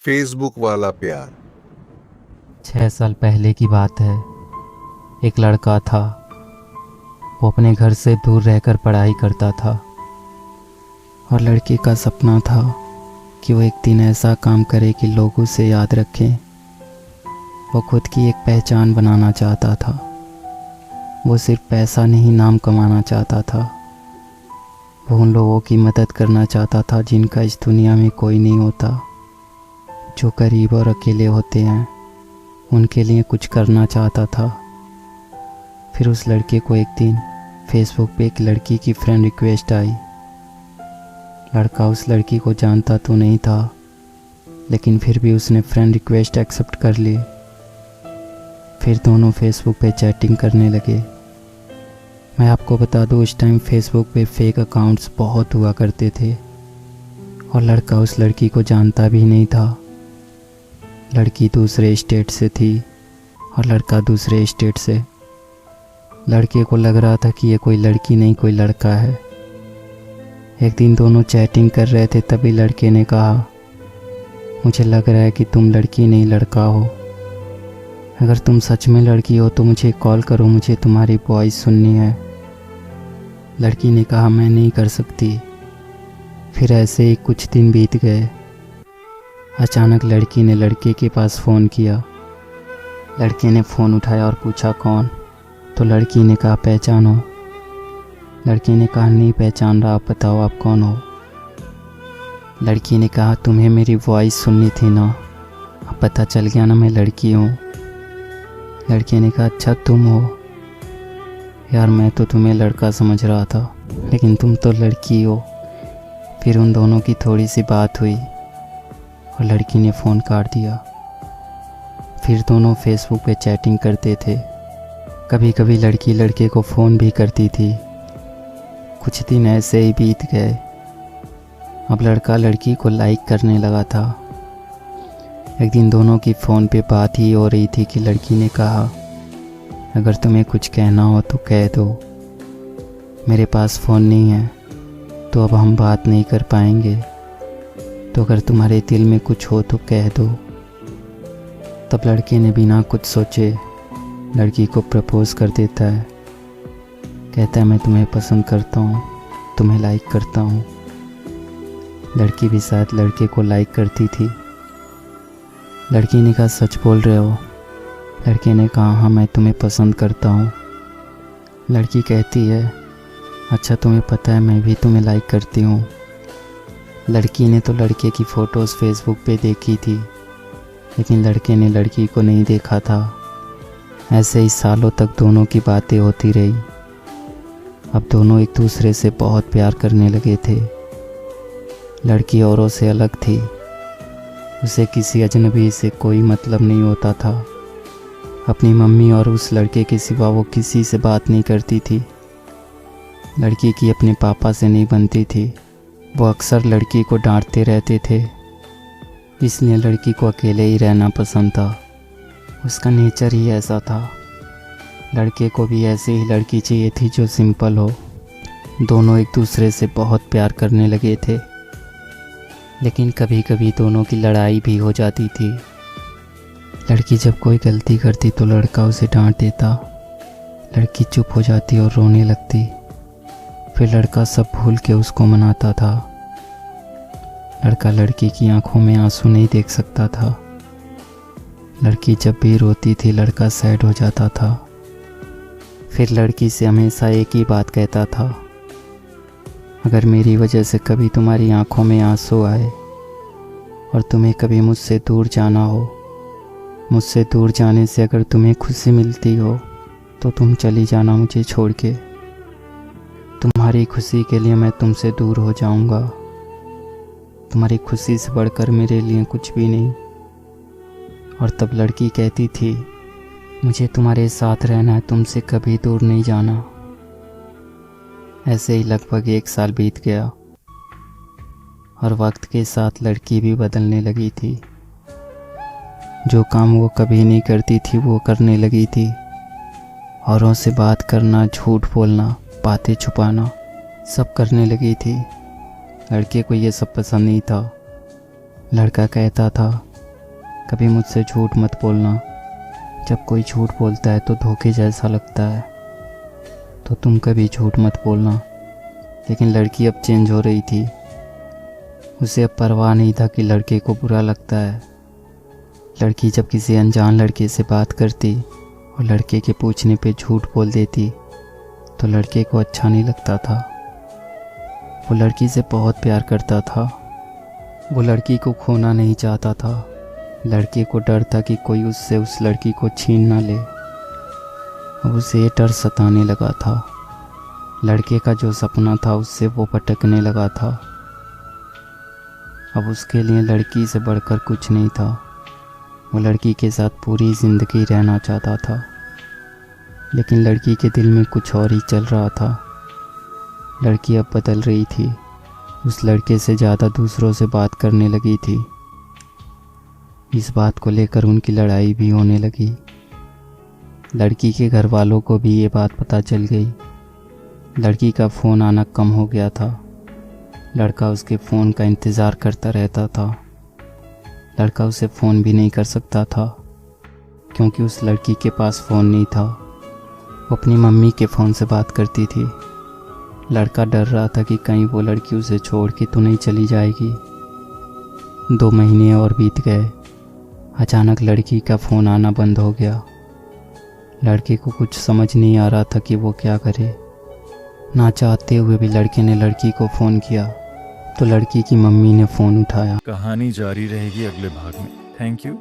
Facebook वाला प्यार। 6 साल पहले की बात है। एक लड़का था। वो अपने घर से दूर रहकर पढ़ाई करता था और लड़के का सपना था कि वो एक दिन ऐसा काम करे कि लोग उसे याद रखें। वो खुद की एक पहचान बनाना चाहता था। वो सिर्फ पैसा नहीं, नाम कमाना चाहता था। वो उन लोगों की मदद करना चाहता था जिनका इस दुनिया में कोई नहीं होता, जो गरीब और अकेले होते हैं। उनके लिए कुछ करना चाहता था। फिर उस लड़के को एक दिन फेसबुक पे एक लड़की की फ्रेंड रिक्वेस्ट आई। लड़का उस लड़की को जानता तो नहीं था, लेकिन फिर भी उसने फ्रेंड रिक्वेस्ट एक्सेप्ट कर ली। फिर दोनों फेसबुक पे चैटिंग करने लगे। मैं आपको बता दूं, उस टाइम फेसबुक पे फेक अकाउंट्स बहुत हुआ करते थे और लड़का उस लड़की को जानता भी नहीं था। लड़की दूसरे स्टेट से थी और लड़का दूसरे स्टेट से। लड़के को लग रहा था कि ये कोई लड़की नहीं, कोई लड़का है। एक दिन दोनों चैटिंग कर रहे थे, तभी लड़के ने कहा, मुझे लग रहा है कि तुम लड़की नहीं लड़का हो। अगर तुम सच में लड़की हो तो मुझे कॉल करो, मुझे तुम्हारी वॉइस सुननी है। लड़की ने कहा, मैं नहीं कर सकती। फिर ऐसे ही कुछ दिन बीत गए। अचानक लड़की ने लड़के के पास फ़ोन किया। लड़के ने फ़ोन उठाया और पूछा, कौन? तो लड़की ने कहा, पहचानो। लड़के ने कहा, नहीं पहचान रहा, आप बताओ आप कौन हो। लड़की ने कहा, तुम्हें मेरी वॉइस सुननी थी ना, अब पता चल गया ना मैं लड़की हूँ। लड़के ने कहा, अच्छा तुम हो? यार मैं तो तुम्हें लड़का समझ रहा था, लेकिन तुम तो लड़की हो। फिर उन दोनों की थोड़ी सी बात हुई और लड़की ने फ़ोन काट दिया। फिर दोनों फेसबुक पे चैटिंग करते थे। कभी कभी लड़की लड़के को फ़ोन भी करती थी। कुछ दिन ऐसे ही बीत गए। अब लड़का लड़की को लाइक करने लगा था। एक दिन दोनों की फ़ोन पे बात ही हो रही थी कि लड़की ने कहा, अगर तुम्हें कुछ कहना हो तो कह दो, मेरे पास फ़ोन नहीं है तो अब हम बात नहीं कर पाएंगे, तो अगर तुम्हारे दिल में कुछ हो तो कह दो। तब लड़के ने बिना कुछ सोचे लड़की को प्रपोज़ कर देता है। कहता है, मैं तुम्हें पसंद करता हूँ, तुम्हें लाइक करता हूँ। लड़की भी शायद लड़के को लाइक करती थी। लड़की ने कहा, सच बोल रहे हो? लड़के ने कहा, हाँ मैं तुम्हें पसंद करता हूँ। लड़की कहती है, अच्छा तुम्हें पता है मैं भी तुम्हें लाइक करती हूँ। लड़की ने तो लड़के की फ़ोटोज़ फेसबुक पे देखी थी, लेकिन लड़के ने लड़की को नहीं देखा था। ऐसे ही सालों तक दोनों की बातें होती रही। अब दोनों एक दूसरे से बहुत प्यार करने लगे थे। लड़की औरों से अलग थी। उसे किसी अजनबी से कोई मतलब नहीं होता था। अपनी मम्मी और उस लड़के के सिवा वो किसी से बात नहीं करती थी। लड़की की अपने पापा से नहीं बनती थी। वो अक्सर लड़की को डांटते रहते थे, इसलिए लड़की को अकेले ही रहना पसंद था। उसका नेचर ही ऐसा था। लड़के को भी ऐसी ही लड़की चाहिए थी जो सिंपल हो। दोनों एक दूसरे से बहुत प्यार करने लगे थे, लेकिन कभी कभी दोनों की लड़ाई भी हो जाती थी। लड़की जब कोई गलती करती तो लड़का उसे डांट देता। लड़की चुप हो जाती और रोने लगती। फिर लड़का सब भूल के उसको मनाता था। लड़का लड़की की आंखों में आंसू नहीं देख सकता था। लड़की जब भी रोती थी लड़का सैड हो जाता था। फिर लड़की से हमेशा एक ही बात कहता था, अगर मेरी वजह से कभी तुम्हारी आंखों में आंसू आए और तुम्हें कभी मुझसे दूर जाना हो, मुझसे दूर जाने से अगर तुम्हें खुशी मिलती हो तो तुम चली जाना मुझे छोड़ के। तुम्हारी खुशी के लिए मैं तुमसे दूर हो जाऊंगा। तुम्हारी खुशी से बढ़कर मेरे लिए कुछ भी नहीं। और तब लड़की कहती थी, मुझे तुम्हारे साथ रहना है, तुमसे कभी दूर नहीं जाना। ऐसे ही लगभग 1 साल बीत गया और वक्त के साथ लड़की भी बदलने लगी थी। जो काम वो कभी नहीं करती थी वो करने लगी थी। औरों से बात करना, झूठ बोलना, बातें छुपाना, सब करने लगी थी। लड़के को ये सब पसंद नहीं था। लड़का कहता था, कभी मुझसे झूठ मत बोलना। जब कोई झूठ बोलता है तो धोखे जैसा लगता है। तो तुम कभी झूठ मत बोलना। लेकिन लड़की अब चेंज हो रही थी। उसे अब परवाह नहीं था कि लड़के को बुरा लगता है। लड़की जब किसी अनजान लड़के से बात करती और लड़के के पूछने पे झूठ बोल देती तो लड़के को अच्छा नहीं लगता था। वो लड़की से बहुत प्यार करता था। वो लड़की को खोना नहीं चाहता था। लड़के को डर था कि कोई उससे उस लड़की को छीन ना ले। अब उसे ये डर सताने लगा था। लड़के का जो सपना था उससे वो भटकने लगा था। अब उसके लिए लड़की से बढ़कर कुछ नहीं था। वो लड़की के साथ पूरी ज़िंदगी रहना चाहता था। लेकिन लड़की के दिल में कुछ और ही चल रहा था। लड़की अब बदल रही थी। उस लड़के से ज़्यादा दूसरों से बात करने लगी थी। इस बात को लेकर उनकी लड़ाई भी होने लगी। लड़की के घर वालों को भी ये बात पता चल गई। लड़की का फ़ोन आना कम हो गया था। लड़का उसके फ़ोन का इंतज़ार करता रहता था। लड़का उसे फ़ोन भी नहीं कर सकता था क्योंकि उस लड़की के पास फ़ोन नहीं था। वो अपनी मम्मी के फ़ोन से बात करती थी। लड़का डर रहा था कि कहीं वो लड़की उसे छोड़ के तो नहीं चली जाएगी। 2 महीने और बीत गए। अचानक लड़की का फ़ोन आना बंद हो गया। लड़के को कुछ समझ नहीं आ रहा था कि वो क्या करे। ना चाहते हुए भी लड़के ने लड़की को फ़ोन किया तो लड़की की मम्मी ने फ़ोन उठाया। कहानी जारी रहेगी अगले भाग में। Thank you.